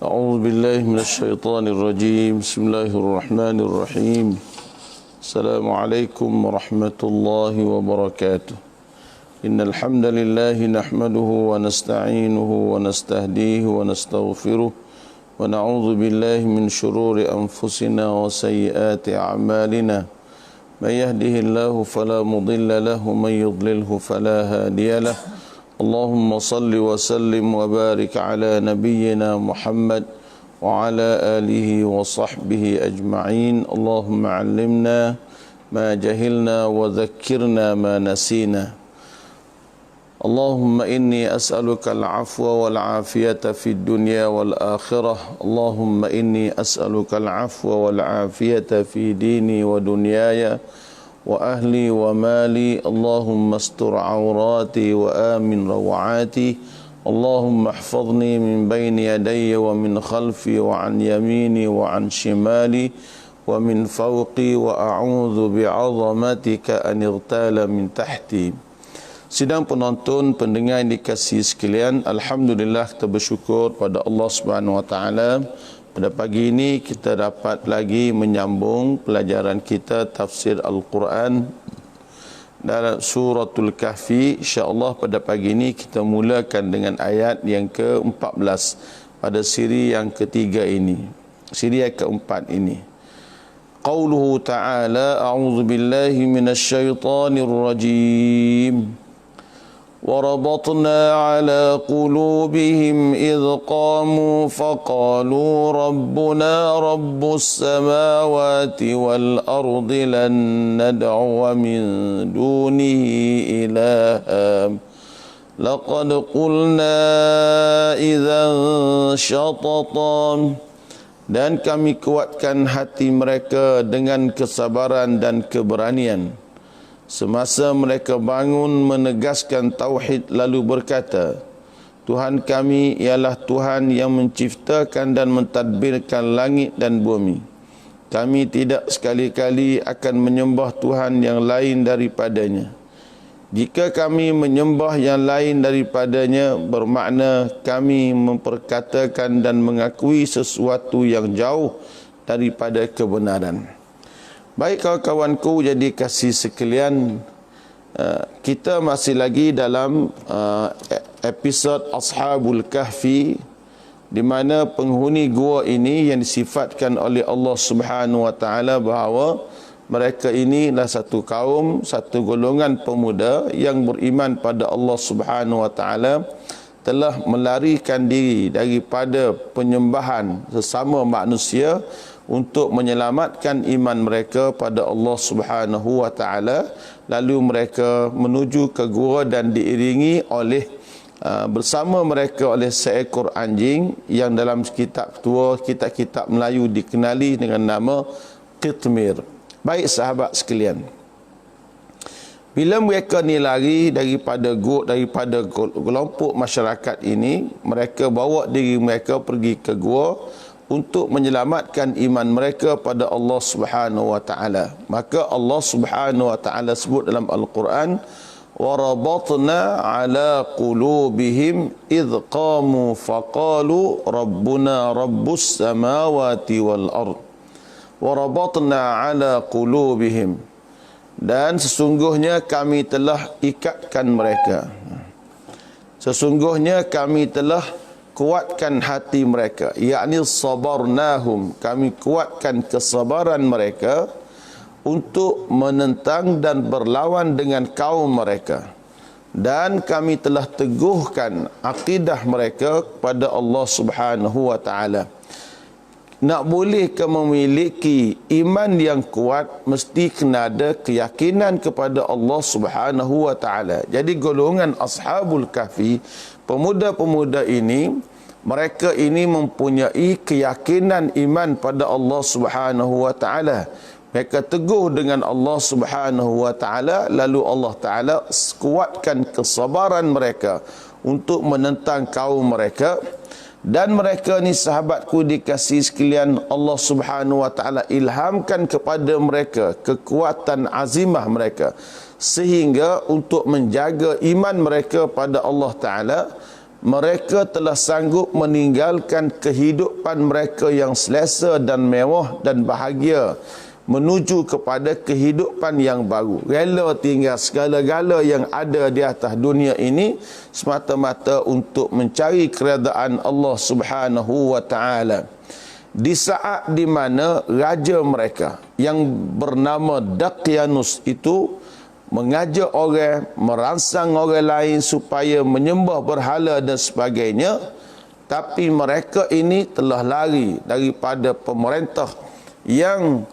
أعوذ بالله من الشيطان الرجيم بسم الله الرحمن الرحيم السلام عليكم ورحمة الله وبركاته إن الحمد لله نحمده ونستعينه ونستهديه ونستغفره ونعوذ بالله من شرور أنفسنا وسيئات أعمالنا من يهده الله فلا مضل له ومن يضلله فلا هادي له اللهم صل وسلم وبارك على نبينا محمد وعلى آله وصحبه أجمعين اللهم علمنا ما جهلنا وذكرنا ما نسينا اللهم إني أسألك العفو والعافية في الدنيا والآخرة اللهم إني أسألك العفو والعافية في ديني ودنياي وأهلي ومالي اللهم استر عوراتي وآمن روعاتي اللهم احفظني من بين يدي ومن خلفي وعن يميني وعن شمالي ومن فوقي وأعوذ بعظمتك أن اغتال من تحتي. Sidang penonton, pendengar yang dikasihi sekalian, alhamdulillah kita bersyukur pada Allah Subhanahu wa taala. Pada pagi ini kita dapat lagi menyambung pelajaran kita tafsir Al-Quran dalam suratul Kahfi. InsyaAllah pada pagi ini kita mulakan dengan ayat yang ke-14 pada siri yang ketiga ini, siri yang keempat ini. Qauluhu ta'ala, a'udzu billahi minasyaitonir rajim. وربطنا على قلوبهم إذ قاموا فقالوا ربنا رب السماوات والأرض لن ندعو من دونه إلها لقد قلنا إذا شططا. Dan kami kuatkan hati mereka dengan kesabaran dan keberanian semasa mereka bangun menegaskan tauhid lalu berkata, Tuhan kami ialah Tuhan yang menciptakan dan mentadbirkan langit dan bumi. Kami tidak sekali-kali akan menyembah Tuhan yang lain daripadanya. Jika kami menyembah yang lain daripadanya, bermakna kami memperkatakan dan mengakui sesuatu yang jauh daripada kebenaran. Baik kawan-kawanku, jadi kasih sekalian, kita masih lagi dalam episod Ashabul Kahfi, di mana penghuni gua ini yang disifatkan oleh Allah Subhanahu wa taala bahawa mereka ini adalah satu kaum, satu golongan pemuda yang beriman pada Allah Subhanahu wa taala, telah melarikan diri daripada penyembahan sesama manusia untuk menyelamatkan iman mereka pada Allah Subhanahu wa taala. Lalu mereka menuju ke gua dan diiringi oleh bersama mereka oleh seekor anjing yang dalam kitab tua, kitab-kitab Melayu dikenali dengan nama Qitmir. Baik sahabat sekalian, bila mereka ni lari daripada kelompok masyarakat ini, mereka bawa diri mereka pergi ke gua untuk menyelamatkan iman mereka pada Allah Subhanahu wa taala. Maka Allah Subhanahu wa taala sebut dalam Al-Quran, warabatna ala qulubihim idh qamu faqalu rabbuna rabbus samawati wal ard. Warabatna ala qulubihim, dan sesungguhnya kami telah ikatkan mereka. Sesungguhnya kami telah kuatkan hati mereka, yakni sabarnahum, kami kuatkan kesabaran mereka untuk menentang dan berlawan dengan kaum mereka, dan kami telah teguhkan akidah mereka kepada Allah Subhanahu wa taala. Nak boleh ke memiliki iman yang kuat, mesti kena ada keyakinan kepada Allah Subhanahu wa taala. Jadi golongan Ashabul Kahfi, pemuda-pemuda ini, mereka ini mempunyai keyakinan iman pada Allah Subhanahu wa taala. Mereka teguh dengan Allah Subhanahu wa taala, lalu Allah taala kuatkan kesabaran mereka untuk menentang kaum mereka. Dan mereka ni sahabatku dikasihi sekalian, Allah Subhanahu wa taala ilhamkan kepada mereka kekuatan azimah mereka, sehingga untuk menjaga iman mereka pada Allah taala, mereka telah sanggup meninggalkan kehidupan mereka yang selesa dan mewah dan bahagia menuju kepada kehidupan yang baru. Rela tinggal segala-gala yang ada di atas dunia ini semata-mata untuk mencari keredaan Allah Subhanahu wa taala. Di saat di mana raja mereka yang bernama Daqyanus itu mengajak orang, merangsang orang lain supaya menyembah berhala dan sebagainya, tapi mereka ini telah lari daripada pemerintah yang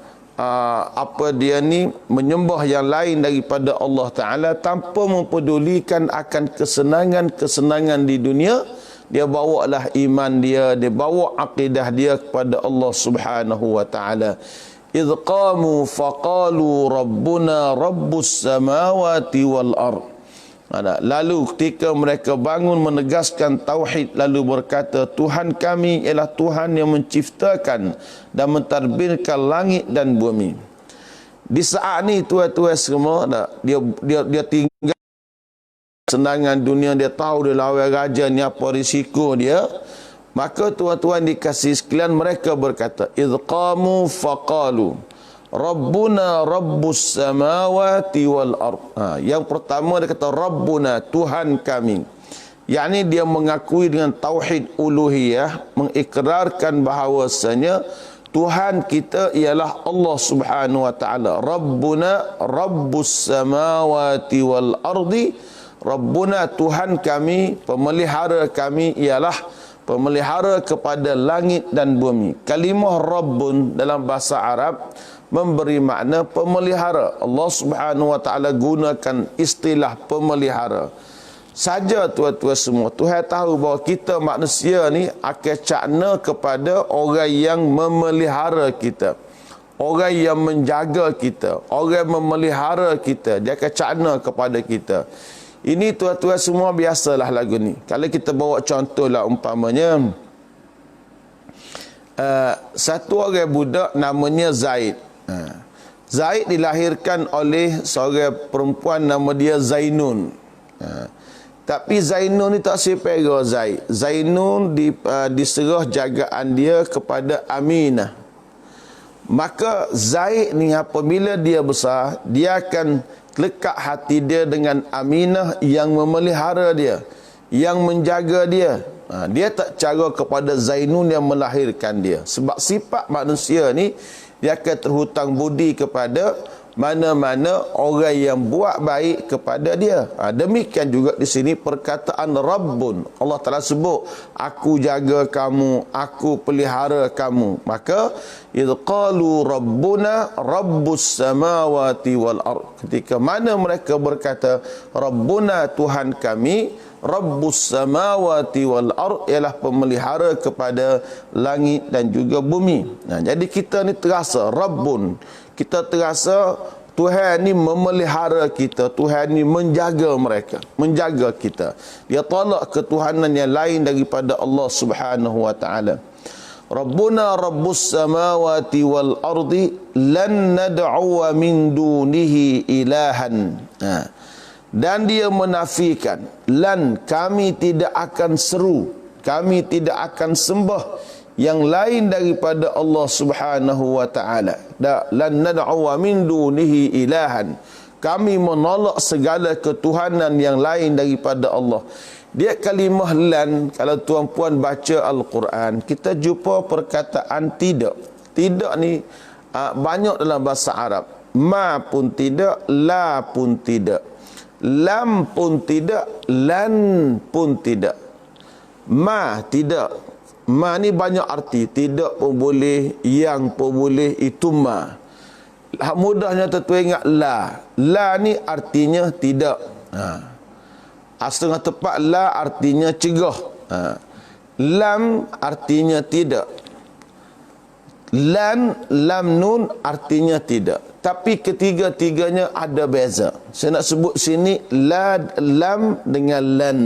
menyembah yang lain daripada Allah Ta'ala tanpa mempedulikan akan kesenangan-kesenangan di dunia. Dia bawalah iman dia bawa akidah dia kepada Allah Subhanahu wa Ta'ala. إذ قاموا فقالوا ربنا رب السماوات والأرض. Lalu ketika mereka bangun menegaskan tauhid, lalu berkata, Tuhan kami ialah Tuhan yang menciptakan dan mentadbirkan langit dan bumi. Di saat ni tuan-tuan semua, dia tinggal senangan dunia, dia tahu dia lawan raja ni apa risiko dia. Maka tuan-tuan dikasih sekalian, mereka berkata, idh qamu faqalu Rabbuna Rabbus samawati wal ard. Yang pertama dia kata Rabbuna, Tuhan kami. Yakni dia mengakui dengan tauhid uluhiyah, mengikrarkan bahawasanya Tuhan kita ialah Allah Subhanahu wa taala. Rabbuna Rabbus samawati wal ardi. Rabbuna, Tuhan kami, pemelihara kami ialah pemelihara kepada langit dan bumi. Kalimah Rabbun dalam bahasa Arab memberi makna pemelihara. Allah Subhanahu wa taala gunakan istilah pemelihara. Saja tuan-tuan semua, Tuhan tahu bahawa kita manusia ni akan cakna kepada orang yang memelihara kita. Orang yang menjaga kita, orang yang memelihara kita, dia akan cakna kepada kita. Ini tuan-tuan semua biasalah lagu ni. Kalau kita bawa contohlah umpamanya, satu orang budak namanya Zaid. Zaid dilahirkan oleh seorang perempuan nama dia Zainun. Tapi Zainun ni tak sepera Zaid. Zainun diserah jagaan dia kepada Aminah. Maka Zaid ni apabila dia besar, dia akan lekat hati dia dengan Aminah yang memelihara dia, yang menjaga dia. Dia tak cara kepada Zainun yang melahirkan dia. Sebab sifat manusia ni, dia akan terhutang budi kepada mana-mana orang yang buat baik kepada dia. Demikian juga di sini perkataan Rabbun. Allah Ta'ala sebut, aku jaga kamu, aku pelihara kamu. Maka idh qalu Rabbuna Rabbus samawati wal ard. Ketika mana mereka berkata Rabbuna, Tuhan kami, Rabbus samawati wal ard, ialah pemelihara kepada langit dan juga bumi. Jadi kita ni terasa Rabbun, kita terasa Tuhan ni memelihara kita, Tuhan ni menjaga mereka, menjaga kita. Dia tolak ketuhanan yang lain daripada Allah Subhanahu wa taala. Rabbuna Rabbus samawati wal ardi lan nad'u min dunihi ilahan. Dan dia menafikan, lan, kami tidak akan seru, kami tidak akan sembah yang lain daripada Allah Subhanahu wa taala. Lan nad'u min dunihi ilahan. Kami menolak segala ketuhanan yang lain daripada Allah. Dia kalimah lan, kalau tuan-puan baca Al-Quran, kita jumpa perkataan tidak. Tidak ni banyak dalam bahasa Arab. Ma pun tidak, la pun tidak, lam pun tidak, lan pun tidak. Ma tidak. Ma ni banyak arti. Tidak pun boleh, yang pun boleh, itu ma. Mudahnya tuan ingat la. La ni artinya tidak. Setengah tepat la artinya cegah. Lam artinya tidak. Lan, lam nun artinya tidak. Tapi ketiga-tiganya ada beza. Saya nak sebut sini la, lam dengan lan.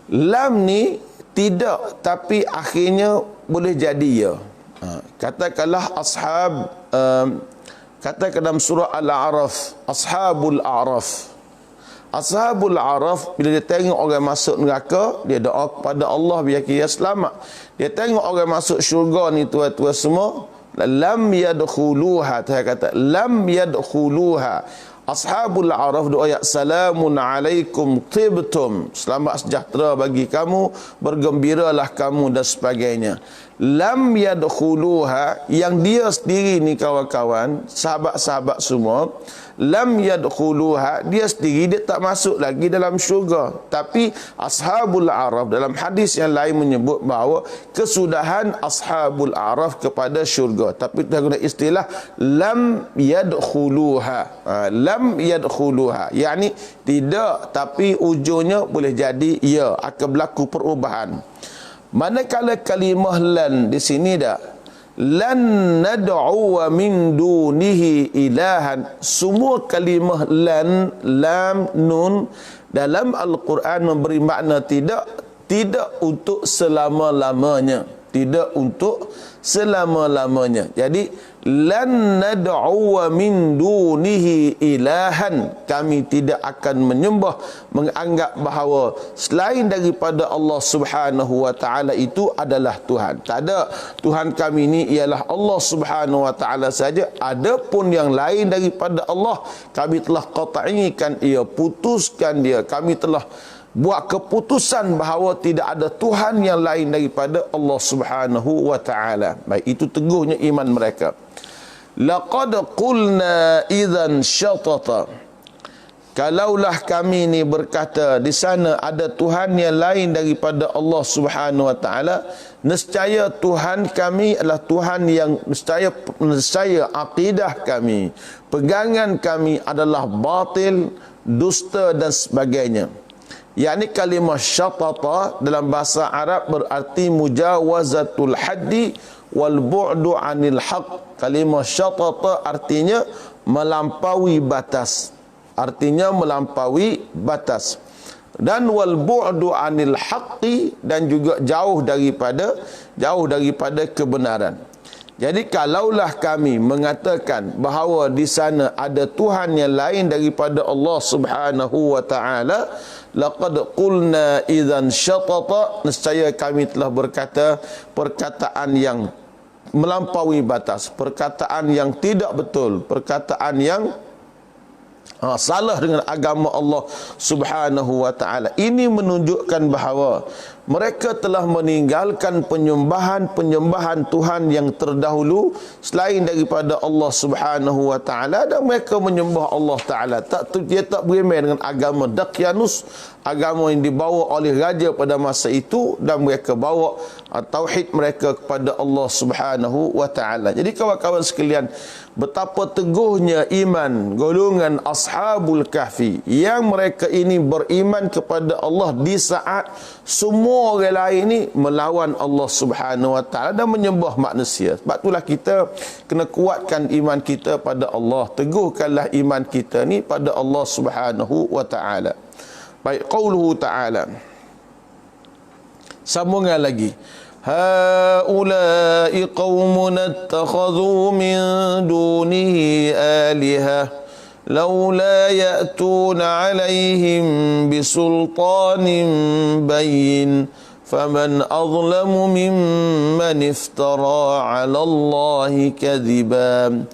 Lam ni tidak, tapi akhirnya boleh jadi ya. Katakanlah katakan dalam surah Al-A'raf, Ashabul A'raf. Ashabul Araf bila dia tengok orang masuk neraka, dia doa kepada Allah biar dia selamat. Dia tengok orang masuk syurga ni tuan-tuan semua, lam yadkhuluha, saya kata lam yadkhuluha. Ashabul Araf doa ya salamun alaikum tibtum, selamat sejahtera bagi kamu, bergembiralah kamu dan sebagainya. Lam yadkhuluha, yang dia sendiri ni kawan-kawan, sahabat-sahabat semua, lam yadkhuluha, dia sendiri dia tak masuk lagi dalam syurga. Tapi Ashabul Araf dalam hadis yang lain menyebut bahawa kesudahan Ashabul Araf kepada syurga. Tapi dia guna istilah lam yadkhuluha. Lam yadkhuluha, yakni tidak, tapi ujungnya boleh jadi ya, akan berlaku perubahan. Manakala kalimah lan di sini dah, lan nad'u min dunihi ilahan, semua kalimah lan, lam, nun dalam Al-Quran memberi makna tidak untuk selama-lamanya, tidak untuk selama-lamanya. Jadi lan nad'u min dunihi ilahan, kami tidak akan menyembah, menganggap bahawa selain daripada Allah Subhanahu wa taala itu adalah Tuhan. Tak ada, Tuhan kami ini ialah Allah Subhanahu wa taala saja. Adapun yang lain daripada Allah, kami telah qat'ikan ia, putuskan dia. Kami telah buat keputusan bahawa tidak ada Tuhan yang lain daripada Allah Subhanahu wa taala. Baik, itu teguhnya iman mereka. Laqad qulna idzan syatata, kalaulah kami ni berkata di sana ada Tuhan yang lain daripada Allah Subhanahu wa taala, nescaya Tuhan kami adalah Tuhan yang nescaya akidah kami, pegangan kami adalah batil, dusta dan sebagainya. Yakni kalimah syatata dalam bahasa Arab berarti mujawazatul haddi wal bu'du anil haq. Kalimah syatata artinya melampaui batas. Artinya melampaui batas. Dan wal bu'du anil haqqi, dan juga jauh daripada kebenaran. Jadi kalaulah kami mengatakan bahawa di sana ada Tuhan yang lain daripada Allah Subhanahu wa taala, laqad qulna idzan syatata, nescaya kami telah berkata perkataan yang melampaui batas, perkataan yang tidak betul, perkataan yang salah dengan agama Allah Subhanahu wa taala. Ini menunjukkan bahawa mereka telah meninggalkan penyembahan Tuhan yang terdahulu selain daripada Allah Subhanahu wa taala, dan mereka menyembah Allah taala. Dia tak berimeh dengan agama Daqyanus, agama yang dibawa oleh raja pada masa itu, dan mereka bawa tauhid mereka kepada Allah Subhanahu wa taala. Jadi kawan-kawan sekalian, betapa teguhnya iman golongan Ashabul Kahfi, yang mereka ini beriman kepada Allah di saat semua orang lain ni melawan Allah Subhanahu wa taala dan menyembah manusia. Sebab itulah kita kena kuatkan iman kita pada Allah, teguhkanlah iman kita ni pada Allah Subhanahu wa taala. Baik, qauluhu ta'ala, sambungan lagi, haula'i qaumun ittakhadhu min dunihi alihah laula ya'tuna 'alaihim bisultanin bayyin faman azlamu mimman iftara 'ala Allahi kadhiban.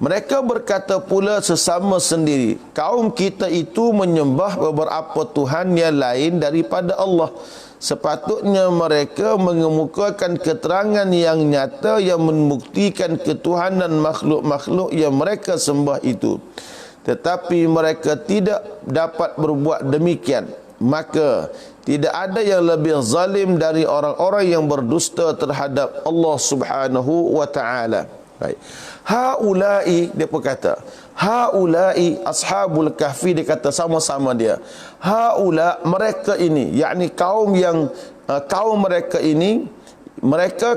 Mereka berkata pula sesama sendiri, kaum kita itu menyembah beberapa Tuhan yang lain daripada Allah. Sepatutnya mereka mengemukakan keterangan yang nyata yang membuktikan ketuhanan makhluk-makhluk yang mereka sembah itu. Tetapi mereka tidak dapat berbuat demikian. Maka tidak ada yang lebih zalim dari orang-orang yang berdusta terhadap Allah Subhanahu wa ta'ala. Baik. Haulai, dia berkata, haulai Ashabul Kahfi, dia kata sama-sama dia. Haula, mereka ini, yakni kaum mereka ini,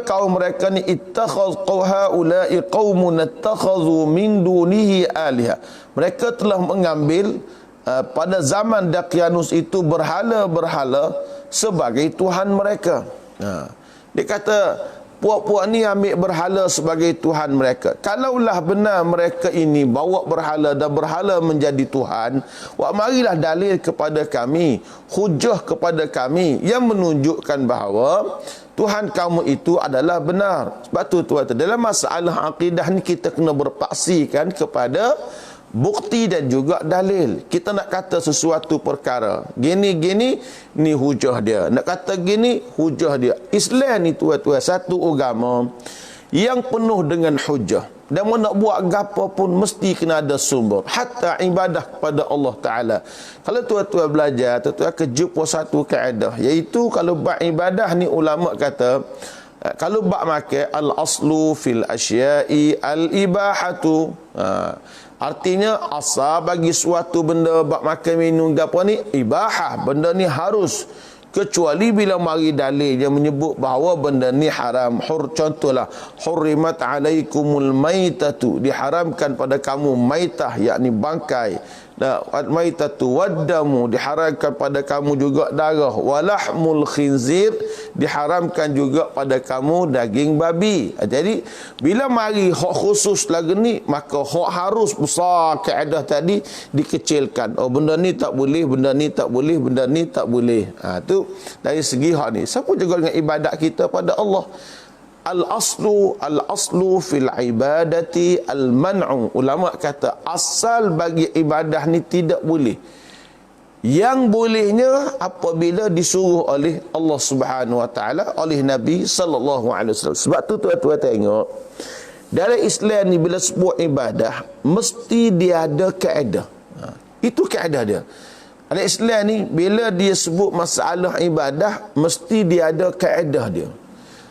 kaum mereka ni ittakhadhu haulai qaumun ittakhadhu min dunihi aliha. Mereka telah mengambil pada zaman Daqyanus itu berhala-berhala sebagai Tuhan mereka. Dia kata puak-puak ni ambil berhala sebagai Tuhan mereka. Kalaulah benar mereka ini bawa berhala dan berhala menjadi Tuhan, marilah dalil kepada kami, hujah kepada kami yang menunjukkan bahawa Tuhan kamu itu adalah benar. Sebab tu tuan, dalam masalah akidah ni kita kena berpaksikan kepada bukti dan juga dalil. Kita nak kata sesuatu perkara gini-gini, ni hujah dia. Nak kata gini, hujah dia. Islam ni tuan-tuan satu agama yang penuh dengan hujah. Dan nak buat gapo pun mesti kena ada sumber. Hatta ibadah kepada Allah Ta'ala. Kalau tuan-tuan belajar, tuan-tuan akan jumpa satu kaedah. Iaitu kalau bab ibadah ni ulama kata, kalau bab makan, al-aslu fil asya'i al-ibahatu. Artinya asal bagi suatu benda bab makan minum gapo ni ibahah, benda ni harus, kecuali bila mari dalil yang menyebut bahawa benda ni haram. Contohlah hurrimat alaikumul maitatu, diharamkan pada kamu maitah, yakni bangkai. Maitatu waddamu, diharamkan pada kamu juga darah. Walahmul khinzir, diharamkan juga pada kamu daging babi. Jadi bila mari hak khusus lagi ni, maka hak harus besar kaedah tadi dikecilkan. Oh, benda ni tak boleh, benda ni tak boleh, benda ni tak boleh. Tu dari segi hak ni. Siapa juga dengan ibadat kita pada Allah. Al-aslu fil ibadati al-man'u. Ulama kata asal bagi ibadah ni tidak boleh. Yang bolehnya apabila disuruh oleh Allah Subhanahu Wa Taala, oleh Nabi sallallahu alaihi wasallam. Sebab tu tuan-tuan tengok, dalam Islam ni bila sebuah ibadah mesti dia ada kaedah. Itu kaedah dia. Dalam Islam ni bila dia sebut masalah ibadah mesti dia ada kaedah dia.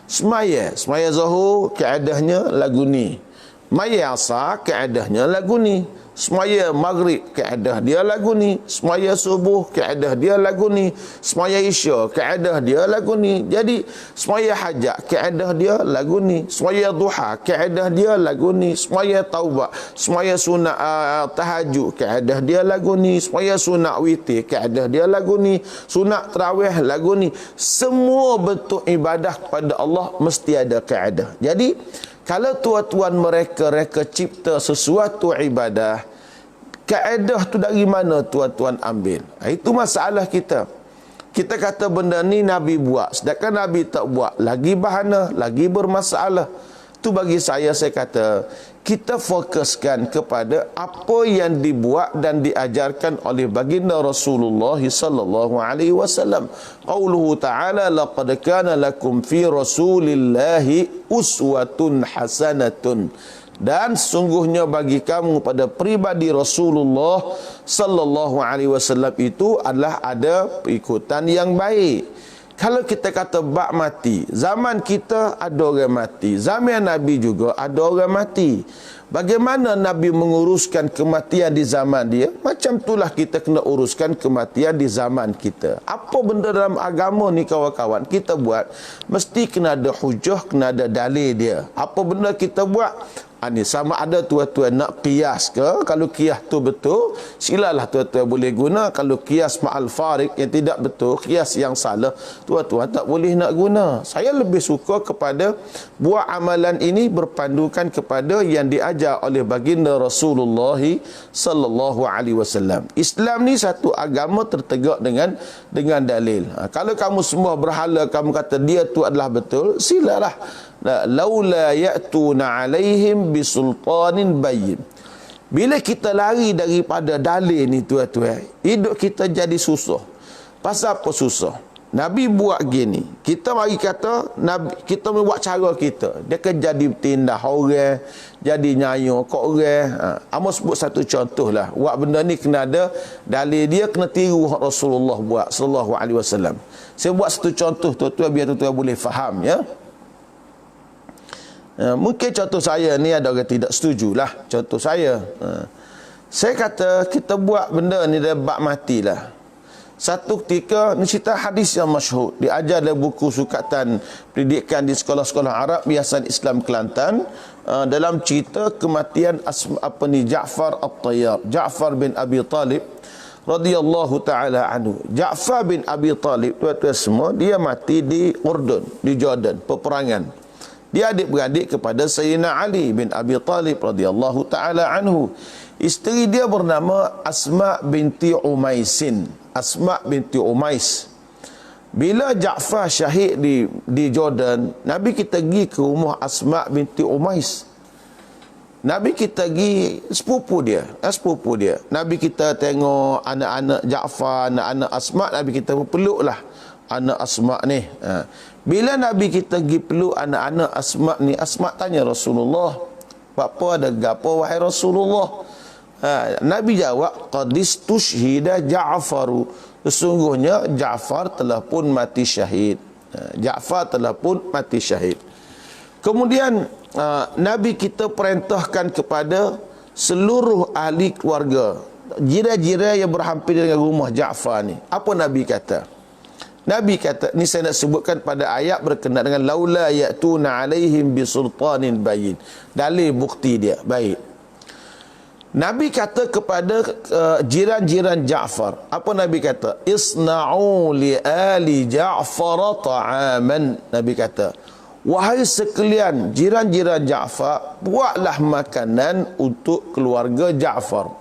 Semaya zuhur kaedahnya lagu ni. Semaya asar kaedahnya lagu ni. Semaya maghrib kaedah dia lagu ni. Semaya subuh kaedah dia lagu ni. Semaya isya kaedah dia lagu ni. Jadi semaya hajat kaedah dia lagu ni. Semaya duha kaedah dia lagu ni. Semaya taubat, semaya sunat tahajud kaedah dia lagu ni. Semaya sunat witir kaedah dia lagu ni. Sunat tarawih lagu ni. Semua bentuk ibadah kepada Allah mesti ada kaedah. Jadi kalau tuan-tuan mereka cipta sesuatu ibadah, kaedah tu dari mana tuan-tuan ambil? Itu masalah kita. Kita kata benda ni Nabi buat, sedangkan Nabi tak buat. Lagi bahana, lagi bermasalah. Tu bagi saya kata, kita fokuskan kepada apa yang dibuat dan diajarkan oleh baginda Rasulullah sallallahu alaihi wasallam. Qauluhu ta'ala, laqad kana lakum fi rasulillahi uswatun hasanatun. Dan sungguhnya bagi kamu pada pribadi Rasulullah sallallahu alaihi wasallam itu adalah ada ikutan yang baik. Kalau kita kata bab mati, zaman kita ada orang mati, zaman Nabi juga ada orang mati. Bagaimana Nabi menguruskan kematian di zaman dia, macam itulah kita kena uruskan kematian di zaman kita. Apa benda dalam agama ni kawan-kawan kita buat, mesti kena ada hujah, kena ada dalil dia. Apa benda kita buat, ini sama ada tuan-tuan nak qiyas ke. Kalau qiyas tu betul, silalah tuan-tuan boleh guna. Kalau qiyas ma'al farik yang tidak betul, qiyas yang salah, tuan-tuan tak boleh nak guna. Saya lebih suka kepada buat amalan ini berpandukan kepada yang diajar oleh baginda Rasulullah sallallahu alaihi wasallam. Islam ni satu agama tertegak dengan dalil. Kalau kamu semua berhala, kamu kata dia tu adalah betul, silalah. Laula ya'tuna alaihim bisultanin bayyin. Bila kita lari daripada dalil ni tuan-tuan, hidup kita jadi susah. Pasal apa susah? Nabi buat gini, kita mari kata Nabi, kita buat cara kita. Dia kan jadi tindah orang, jadi nyayo kok orang. Amo sebut satu contoh lah. Buat benda ni kena ada dalil dia, kena tiru Rasulullah buat sallallahu alaihi wasallam. Saya buat satu contoh tuan-tuan biar tuan-tuan boleh faham ya. Mungkin contoh saya ni ada orang tidak setujulah contoh saya. Saya kata kita buat benda ni dia bab matilah. Satu ketika ni cerita hadis yang masyhur diajar dalam buku sukatan pendidikan di sekolah-sekolah Arab Yayasan Islam Kelantan, dalam cerita kematian Ja'far At-Tayyar, Ja'far bin Abi Talib radhiyallahu taala anhu. Ja'far bin Abi Talib tuan-tuan semua dia mati di Urdun, di Jordan, peperangan. Dia adik-beradik kepada Sayyidina Ali bin Abi Talib radhiyallahu taala anhu. Isteri dia bernama Asma binti Umaisin. Asma binti Umais. Bila Ja'far syahid di Jordan, Nabi kita pergi ke rumah Asma binti Umais. Nabi kita pergi sepupu dia. Nabi kita tengok anak-anak Ja'far, anak-anak Asma, Nabi kita peluklah anak Asma ni. Bila Nabi kita pergi peluk anak-anak Asma ni, Asma tanya Rasulullah, "Apa ada gapo wahai Rasulullah?" Nabi jawab, "Qadis tushhida Ja'faru." Sesungguhnya Ja'far telah pun mati syahid. Ja'far telah pun mati syahid. Kemudian Nabi kita perintahkan kepada seluruh ahli keluarga, jiran-jiran yang berhampir dengan rumah Ja'far ni. Apa Nabi kata? Nabi kata, ni saya nak sebutkan pada ayat berkenaan dengan laula ya'tuna alaihim bisultanin bayyin. Dalil bukti dia. Baik. Nabi kata kepada jiran-jiran Ja'far. Apa Nabi kata? Isna'u li ali Ja'far ta'aman. Nabi kata, wahai sekalian jiran-jiran Ja'far, buatlah makanan untuk keluarga Ja'far.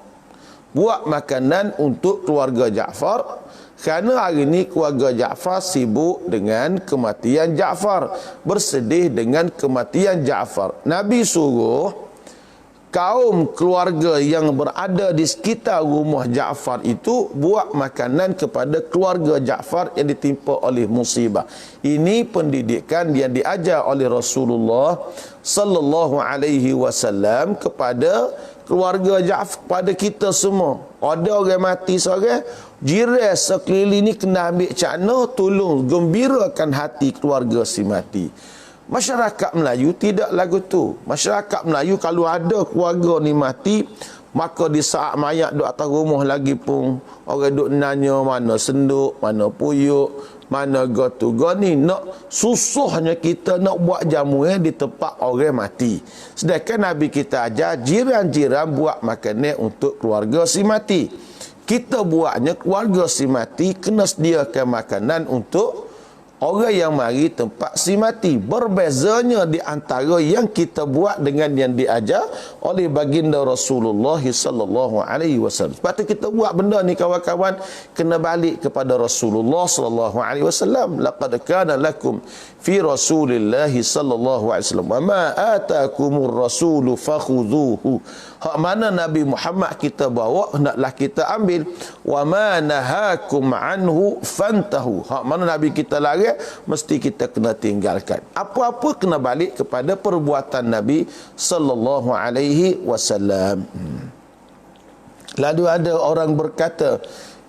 Buat makanan untuk keluarga Ja'far. Kerana hari ini keluarga Ja'far sibuk dengan kematian Ja'far, bersedih dengan kematian Ja'far. Nabi suruh kaum keluarga yang berada di sekitar rumah Ja'far itu buat makanan kepada keluarga Ja'far yang ditimpa oleh musibah. Ini pendidikan yang diajar oleh Rasulullah sallallahu alaihi wasallam kepada keluarga Ja'far, pada kita semua. Ada orang mati seorang, jiran sekeliling ni kena ambil cakna, tolong gembirakan hati keluarga si mati. Masyarakat Melayu tidak lagu tu. Masyarakat Melayu kalau ada keluarga ni mati, maka di saat mayat duduk atas rumah lagi pun orang duduk nanya mana senduk, mana puyuk, mana gotu ni. Nak susahnya kita nak buat jamu di tempat orang mati. Sedangkan Nabi kita ajar jiran-jiran buat makanan untuk keluarga si mati. Kita buatnya keluarga si mati kena sediakan makanan untuk orang yang mari tempat si mati. Berbezanya di antara yang kita buat dengan yang diajar oleh baginda Rasulullah sallallahu alaihi wasallam. Sebab tu kita buat benda ni kawan-kawan kena balik kepada Rasulullah sallallahu alaihi wasallam. Laqad kana lakum fi Rasulillah sallallahu alaihi wasallam wa ma ataakumur rasulu fakhudhuhu. Hak mana Nabi Muhammad kita bawa hendaklah kita ambil. Wa ma nahakum anhu fantahu. Hak mana Nabi kita larang mesti kita kena tinggalkan. Apa-apa kena balik kepada perbuatan Nabi sallallahu alaihi wasallam. Lalu ada orang berkata,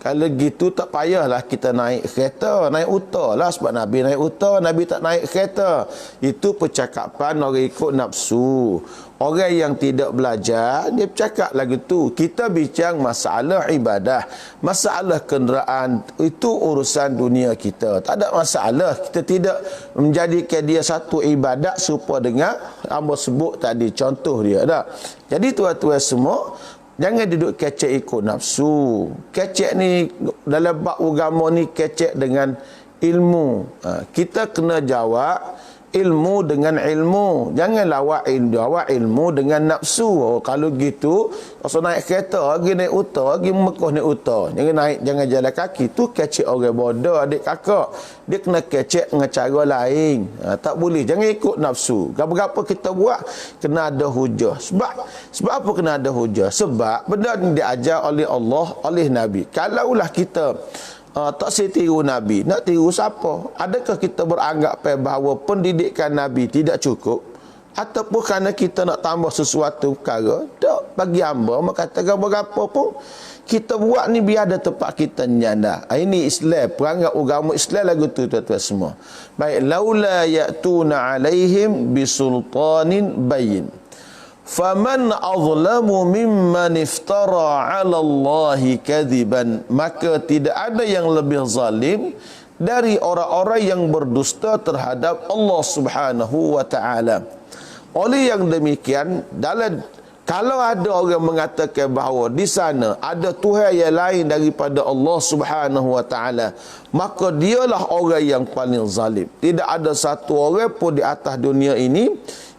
kalau gitu tak payahlah kita naik kereta, naik unta lah. Sebab Nabi naik unta, Nabi tak naik kereta. Itu percakapan orang ikut nafsu. Orang yang tidak belajar, dia bercakap lagu tu. Kita bincang masalah ibadah, masalah kenderaan, itu urusan dunia kita. Tak ada masalah. Kita tidak menjadikan dia satu ibadat serupa dengan hamba sebut tadi, contoh dia. Tak? Jadi tuan-tuan semua, jangan duduk kecek ikut nafsu. Kecek ni dalam bab agama ni kecek dengan ilmu. Kita kena jawab ilmu dengan ilmu. Jangan lawak ilmu dengan nafsu. Kalau gitu, pasal naik kereta, lagi naik unta, lagi Mekah naik unta. Jangan jalan kaki. Tu kecek orang bodoh, adik kakak. Dia kena kecek dengan cara lain. Tak boleh. Jangan ikut nafsu. Apa-apa kita buat, kena ada hujah. Sebab apa kena ada hujah? Sebab benda ni diajar oleh Allah, oleh Nabi. Kalaulah kita tak saya tiru Nabi, nak tiru siapa? Adakah kita beranggap bahawa pendidikan Nabi tidak cukup? Ataupun kerana kita nak tambah sesuatu perkara? Tak, bagi hamba katakan berapa pun kita buat ni biar ada tempat kita nyanda. Ini Islam, perangai agama Islam lagu tu tuan-tuan semua. Baik, laula ya'tuna alaihim bisultanin bayyin. Faman azlamu mimman iftara 'ala Allahi kadhiban. Maka tidak ada yang lebih zalim dari orang-orang yang berdusta terhadap Allah Subhanahu wa taala. Oleh yang demikian, dalam Kalau ada orang mengatakan bahawa di sana ada Tuhan yang lain daripada Allah Subhanahu wa taala, maka dialah orang yang paling zalim. Tidak ada satu orang pun di atas dunia ini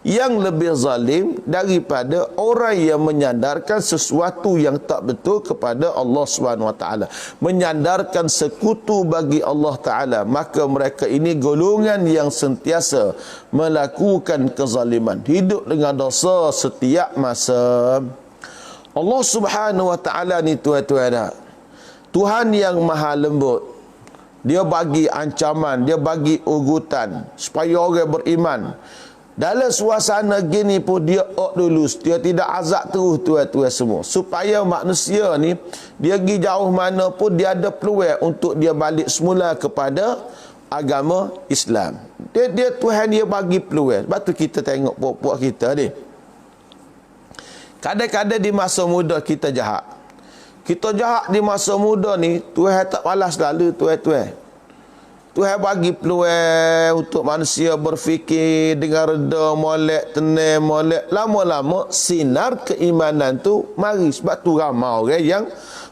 yang lebih zalim daripada orang yang menyandarkan sesuatu yang tak betul kepada Allah Subhanahu wa taala, menyandarkan sekutu bagi Allah taala. Maka mereka ini golongan yang sentiasa melakukan kezaliman, hidup dengan dosa setiap masa. Allah Subhanahu wa taala ni tuan-tuan, Tuhan yang maha lembut. Dia bagi ancaman, dia bagi ugutan supaya orang beriman. Dalam suasana gini pun dia dulu, dia tidak azab terus tuan-tuan semua, supaya manusia ni dia pergi jauh mana pun dia ada peluang untuk dia balik semula kepada agama Islam. Dia Tuhan dia bagi peluang. Sebab tu kita tengok puak-puak kita ni, kadang-kadang di masa muda kita jahat. Kita jahat di masa muda ni, Tuhan tak balas lalu tuan-tuan. Tuhan bagi peluang untuk manusia berfikir dengan reda, molek, tenang, molek. Lama-lama sinar keimanan tu mari. Sebab tu ramai orang yang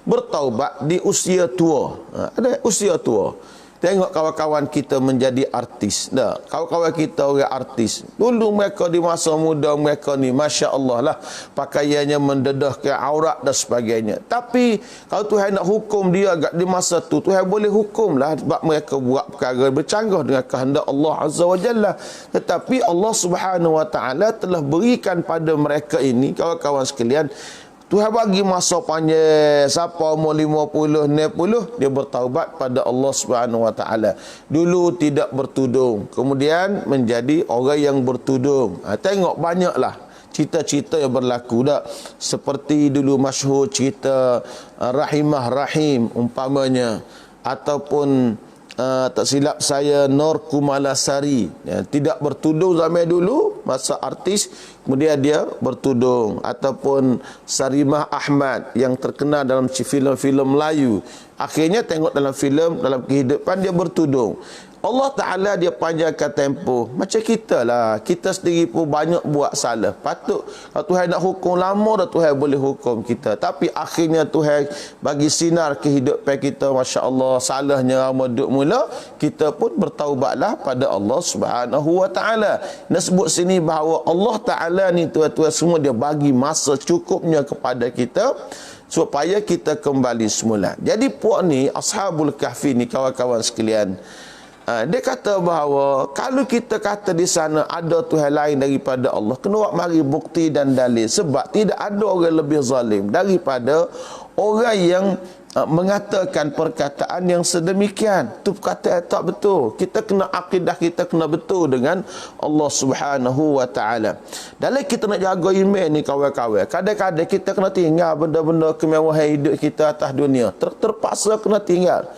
bertaubat di usia tua. Ada usia tua. Tengok kawan-kawan kita menjadi artis. Dah, kawan-kawan kita orang artis. Dulu mereka di masa muda mereka ni, Masya Allah lah, pakaiannya mendedahkan aurat dan sebagainya. Tapi kalau Tuhan nak hukum dia agak di masa tu, Tuhan boleh hukum lah, sebab mereka buat perkara bercanggah dengan kehendak Allah Azza wa Jalla. Tetapi Allah Subhanahu wa taala telah berikan pada mereka ini, kawan-kawan sekalian, Tuhan bagi masa panjang. Siapa umur 50, 60, dia bertaubat pada Allah Subhanahu wa taala. Dulu tidak bertudung, kemudian menjadi orang yang bertudung. Tengok banyaklah cerita-cerita yang berlaku dah. Seperti dulu masyhur cerita Rahimah Rahim umpamanya, ataupun tak silap saya Nur Kumalasari, tidak bertudung zaman dulu masa artis, kemudian dia bertudung. Ataupun Sarimah Ahmad yang terkenal dalam filem-filem Melayu, akhirnya tengok dalam filem, dalam kehidupan dia bertudung. Allah Ta'ala dia panjangkan tempoh. Macam kita lah, kita sendiri pun banyak buat salah. Patut kalau Tuhan nak hukum lama dah, Tuhan boleh hukum kita. Tapi akhirnya Tuhan bagi sinar kehidupan kita, Masya Allah, salahnya lama duduk mula, kita pun bertaubatlah pada Allah Subhanahu wa ta'ala. Nak sebut sini bahawa Allah Ta'ala ni tuan-tuan semua, dia bagi masa cukupnya kepada kita supaya kita kembali semula. Jadi puak ni, Ashabul Kahfi ni, kawan-kawan sekalian, dia kata bahawa kalau kita kata di sana ada Tuhan lain daripada Allah, kena buat mari bukti dan dalil. Sebab tidak ada orang lebih zalim daripada orang yang mengatakan perkataan yang sedemikian. Itu perkataan tak betul. Kita kena akidah kita kena betul dengan Allah Subhanahu wa taala. Dalam kita nak jaga iman ni kawan-kawan, kadang-kadang kita kena tinggal benda-benda kemewahan hidup kita atas dunia. Terpaksa kena tinggal.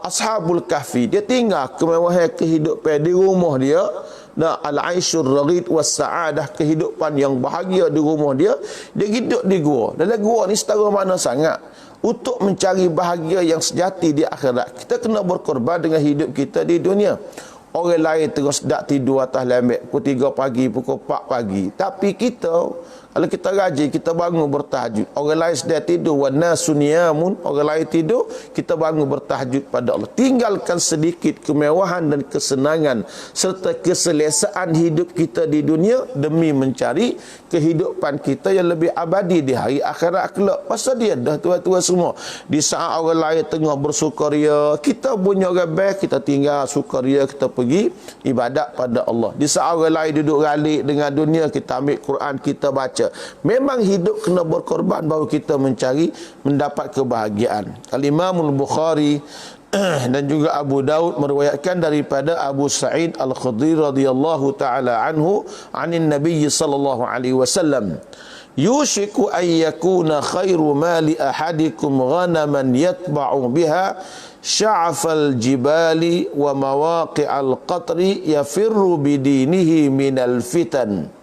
Ashabul Kahfi, dia tinggal kemewahan kehidupan di rumah dia, dan al-aishur raghid was sa'adah, kehidupan yang bahagia di rumah dia. Dia hidup di gua. Dalam gua ni setara mana sangat untuk mencari bahagia yang sejati di akhirat. Kita kena berkorban dengan hidup kita di dunia. Orang lain terus dak tidur atas lembek pukul 3 pagi, pukul 4 pagi. Tapi kita, kalau kita rajin, kita bangun bertahajud. Orang lain sedang tidur, wa nasun niyamun, orang lain tidur, kita bangun bertahajud pada Allah. Tinggalkan sedikit kemewahan dan kesenangan serta keselesaan hidup kita di dunia demi mencari kehidupan kita yang lebih abadi di hari akhirat kelak. Pasal dia dah tua-tua semua. Di saat orang lain tengah bersukaria, kita punya orang baik, kita tinggal sukaria, kita pergi ibadat pada Allah. Di saat orang lain duduk galik dengan dunia, kita ambil Quran, kita baca. Memang hidup kena berkorban baru kita mencari mendapat kebahagiaan. Al-Imamul Bukhari dan juga Abu Daud meriwayatkan daripada Abu Sa'id Al-Khudri radhiyallahu taala anhu anin Nabi sallallahu alaihi wasallam, yushiku an yakuna khairu mali ahadikum ghanaman yatba'u biha sya'fal jibali wa mawaqi'al qatri yafirru bidinihi minal fitan.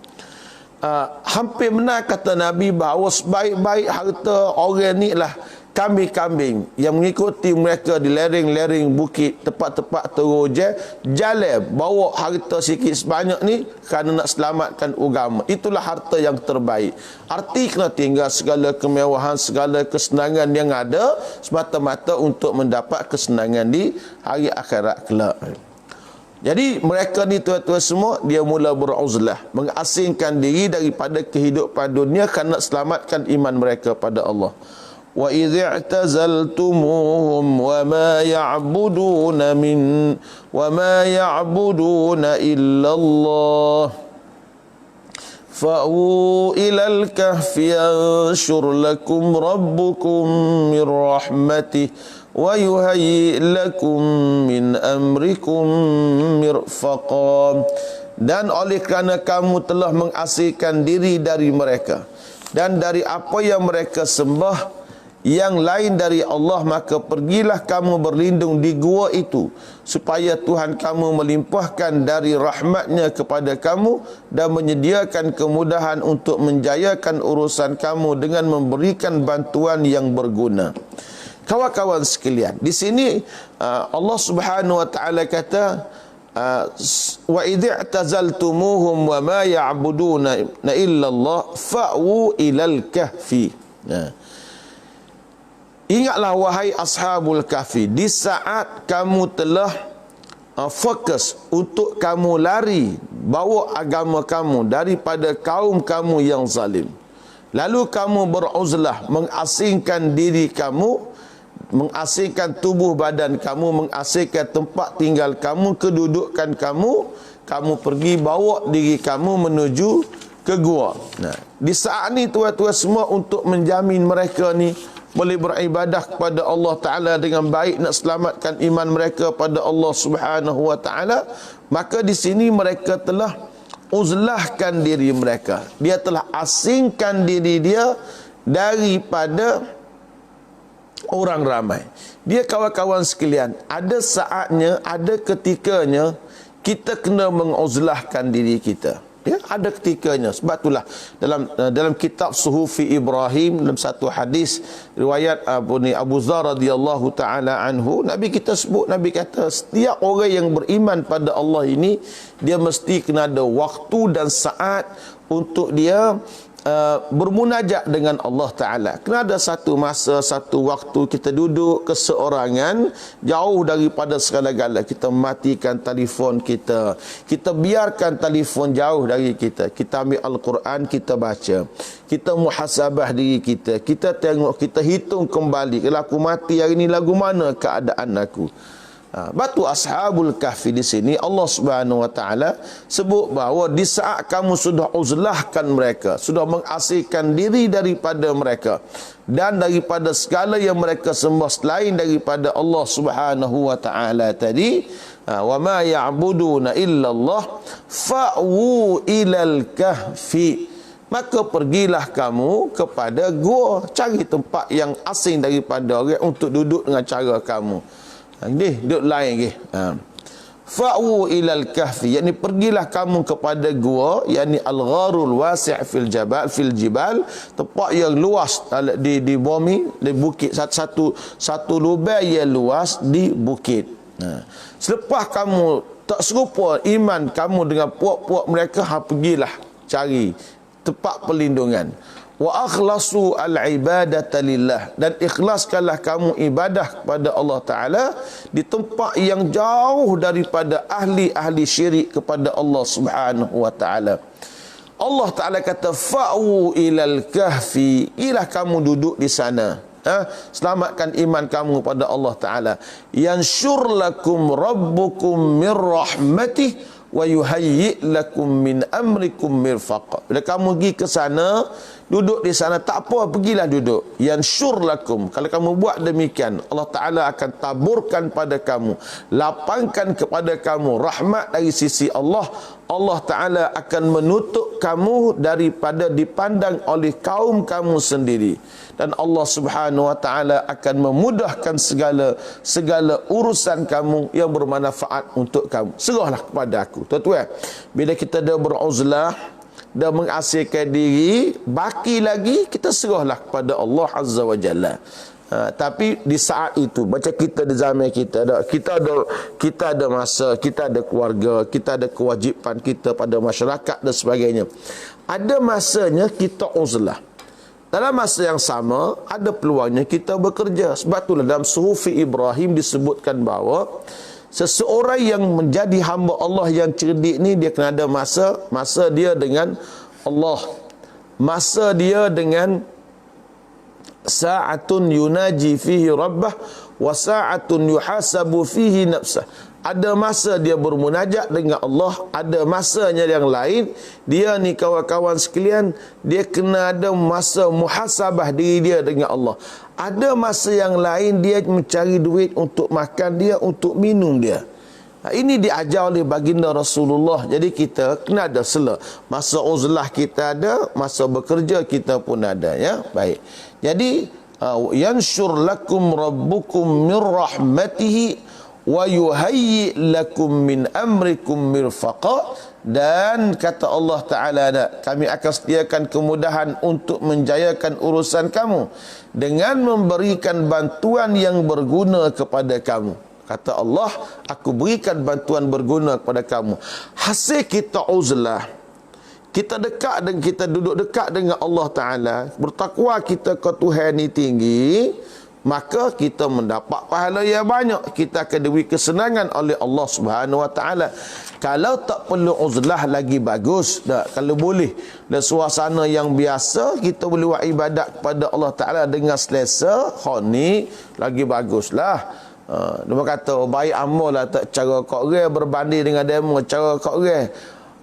Hampir benar kata Nabi bahawa sebaik-baik harta orang ni lah kambing-kambing yang mengikuti mereka di lereng-lereng bukit, tempat-tempat teruja, jalan bawa harta sikit sebanyak ni kerana nak selamatkan agama. Itulah harta yang terbaik. Arti kena tinggal segala kemewahan, segala kesenangan yang ada semata-mata untuk mendapat kesenangan di hari akhirat kelak. Jadi mereka ni tuan-tuan semua, dia mula beruzlah, mengasingkan diri daripada kehidupan dunia kerana selamatkan iman mereka pada Allah. Wa idh i'tazaltumuhum wa ma ya'buduna illa Allah fa'u ilal kahfi yanshur lakum rabbukum min rahmatih wa yuhayyi lakum min amrikum mirfaqa. Dan oleh kerana kamu telah mengasingkan diri dari mereka dan dari apa yang mereka sembah yang lain dari Allah, maka pergilah kamu berlindung di gua itu supaya Tuhan kamu melimpahkan dari rahmatnya kepada kamu dan menyediakan kemudahan untuk menjayakan urusan kamu dengan memberikan bantuan yang berguna. Kawan-kawan sekalian, di sini Allah Subhanahu wa taala kata wa idh i'tazaltumuhum wa ma ya'buduna illa Allah fa'u ilal kahfi. Ingatlah wahai ashabul kahfi, di saat kamu telah fokus untuk kamu lari bawa agama kamu daripada kaum kamu yang zalim, lalu kamu beruzlah, mengasingkan diri kamu, mengasingkan tubuh badan kamu, mengasingkan tempat tinggal kamu, kedudukan kamu, kamu pergi bawa diri kamu menuju ke gua. Nah, di saat ni tuan-tuan semua, untuk menjamin mereka ni boleh beribadah kepada Allah Ta'ala dengan baik, nak selamatkan iman mereka pada Allah Subhanahu wa Ta'ala, maka di sini mereka telah uzlahkan diri mereka. Dia telah asingkan diri dia daripada orang ramai. Dia, kawan-kawan sekalian, ada saatnya, ada ketikanya kita kena menguzlahkan diri kita. Ya, ada ketikanya. Sebab itulah dalam kitab Suhufi Ibrahim, dalam satu hadis riwayat Abu Dzar radhiyallahu taala anhu, Nabi kita sebut, Nabi kata setiap orang yang beriman pada Allah ini, dia mesti kena ada waktu dan saat untuk dia bermunajat dengan Allah Ta'ala. Kena ada satu masa, satu waktu kita duduk keseorangan, jauh daripada segala-gala. Kita matikan telefon kita, kita biarkan telefon jauh dari kita. Kita ambil Al-Quran, kita baca, kita muhasabah diri kita, kita tengok, kita hitung kembali, kalau aku mati hari ini, lagu mana keadaan aku. Batu ashabul kahfi di sini Allah Subhanahu wa taala sebut bahawa di saat kamu sudah uzlahkan mereka, sudah mengasingkan diri daripada mereka dan daripada segala yang mereka sembah selain daripada Allah Subhanahu wa taala tadi, wa ma ya'buduna illa Allah fa'u ilal kahfi, maka pergilah kamu kepada gua, cari tempat yang asing daripada orang untuk duduk dengan cara kamu. Duduk lain ke. Fa'u ilal kahfi, yakni pergilah kamu kepada gua, yakni al-gharul wasi' fil jibal, tempat yang luas di bumi, di bukit, satu lubang yang luas di bukit. Selepas kamu tak serupa iman kamu dengan puak-puak mereka, pergilah cari tempat perlindungan. Wa akhlasu al-ibadata lillah, dan ikhlaskanlah kamu ibadah kepada Allah Ta'ala di tempat yang jauh daripada ahli-ahli syirik kepada Allah Subhanahu wa Ta'ala. Allah Ta'ala kata fa'u ilal kahfi, ilah kamu duduk di sana, selamatkan iman kamu pada Allah Ta'ala. Yanshur lakum rabbukum min rahmatih wa yuhayyi lakum min amrikum mirfaqa. Bila kamu pergi ke sana, duduk di sana, tak apa, pergilah duduk. Yanshur lakum, kalau kamu buat demikian, Allah Ta'ala akan taburkan pada kamu, lapangkan kepada kamu rahmat dari sisi Allah. Allah Ta'ala akan menutup kamu daripada dipandang oleh kaum kamu sendiri, dan Allah Subhanahu wa Ta'ala akan memudahkan segala urusan kamu yang bermanfaat untuk kamu. Serahlah kepada aku. Tuan-tuan, bila kita dah beruzlah dan mengasihkan diri, baki lagi kita serahlah kepada Allah Azza wa Jalla. Tapi di saat itu, macam kita di zaman kita ada masa, kita ada keluarga, kita ada kewajipan kita pada masyarakat dan sebagainya. Ada masanya kita uzlah. Dalam masa yang sama, ada peluangnya kita bekerja. Sebab itulah dalam Suhufi Ibrahim disebutkan bahawa seseorang yang menjadi hamba Allah yang cerdik ni, dia kena ada masa dia dengan Allah. Masa dia dengan sa'atun yunaji fihi rabbah wa sa'atun yuhasabu fihi nafsah. Ada masa dia bermunajat dengan Allah, ada masanya yang lain dia ni kawan-kawan sekalian, dia kena ada masa muhasabah diri dia dengan Allah. Ada masa yang lain dia mencari duit untuk makan dia, untuk minum dia. Ini diajar oleh baginda Rasulullah. Jadi kita kena ada sela. Masa uzlah kita ada, masa bekerja kita pun ada, ya. Baik. Jadi yanshur lakum rabbukum min rahmatihi wa yuhayyi lakum min amrikum mirfaqa. Dan kata Allah Ta'ala, kami akan sediakan kemudahan untuk menjayakan urusan kamu dengan memberikan bantuan yang berguna kepada kamu. Kata Allah, aku berikan bantuan berguna kepada kamu. Hasil kita uzlah, kita dekat dan kita duduk dekat dengan Allah Ta'ala, bertakwa kita ke Tuhan ni tinggi, maka kita mendapat pahala yang banyak. Kita akan diberi kesenangan oleh Allah Subhanahu Wa Ta'ala. Kalau tak perlu uzlah lagi bagus. Kalau boleh dan suasana yang biasa, kita boleh buat ibadat kepada Allah Ta'ala dengan selesa, ni lagi baguslah. Dia kata baik amal lah tak cara kok orang berbanding dengan demo cara kok orang.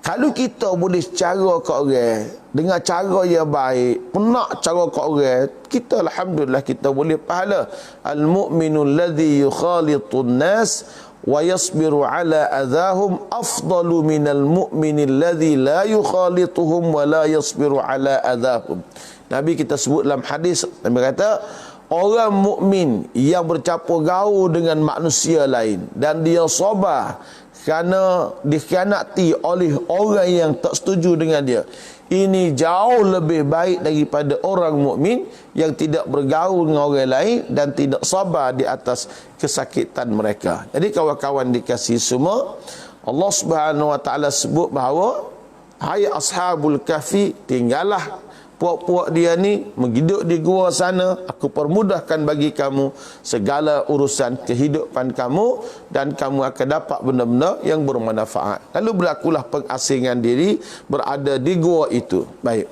Kalau kita boleh cara kok orang dengan cara yang baik, penak cara kok orang, kita alhamdulillah kita boleh pahala. Al-mu'minu alladhi yukhalitun nas wa yasbiru ala adahum afdalu minal mu'mini alladhi la yukhalituhum wa la yasbiru ala adahum. Nabi kita sebut dalam hadis, Nabi kata orang mukmin yang bercampur gaul dengan manusia lain dan dia sabar kerana dikhianati oleh orang yang tak setuju dengan dia, ini jauh lebih baik daripada orang mukmin yang tidak bergaul dengan orang lain dan tidak sabar di atas kesakitan mereka. Jadi kawan-kawan dikasihi semua, Allah Subhanahu Wa Ta'ala sebut bahawa hai ashabul kahfi, tinggallah puak-puak dia ni menghidup di gua sana, aku permudahkan bagi kamu segala urusan kehidupan kamu dan kamu akan dapat benda-benda yang bermanfaat. Lalu berlakulah pengasingan diri berada di gua itu. Baik.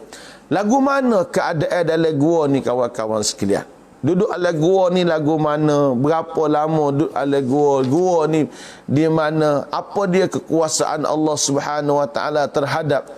Lagu mana keadaan dalam gua ni kawan-kawan sekalian? Duduk dalam gua ni lagu mana? Berapa lama duduk dalam gua? Gua ni di mana? Apa dia kekuasaan Allah Subhanahu Wa Ta'ala terhadap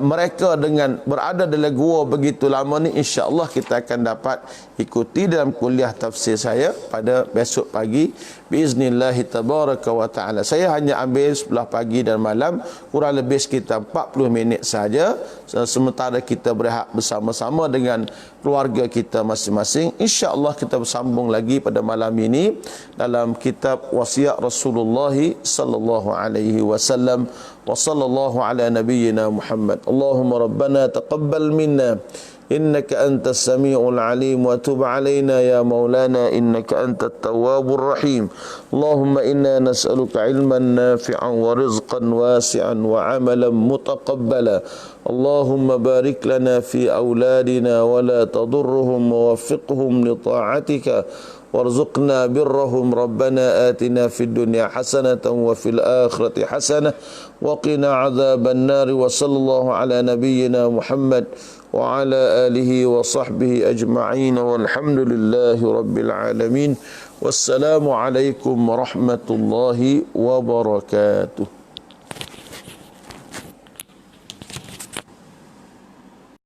mereka dengan berada dalam gua begitu lama ni? InsyaAllah kita akan dapat ikuti dalam kuliah tafsir saya pada besok pagi biiznillahi tabaraka wa ta'ala. Saya hanya ambil sebelah pagi dan malam, kurang lebih sekitar 40 minit saja, sementara kita berehat bersama-sama dengan keluarga kita masing-masing. InsyaAllah kita bersambung lagi pada malam ini dalam kitab wasiat Rasulullah sallallahu alaihi wasallam. Wa sallallahu ala nabiyyina Muhammad. Allahumma rabbana taqabbal minna innaka antas samiul alim wa tub alaina ya maulana innaka antat tawwabur rahim. Allahumma inna nas'aluka ilman nafi'an wa rizqan wasi'an wa amalan mutaqabbala. Allahumma barik lana fi awladina wa la tadurruhum wa waffiqhum li ta'atika warzuqna birrahum. Rabbana atina fid dunya hasanatan wa fil akhirati hasanah wa qina adzaban nar. Wa sallallahu ala nabiyyina Muhammad wa ala alihi wa sahbihi ajma'in walhamdulillahi rabbil alamin. Wassalamu alaikum warahmatullahi wabarakatuh.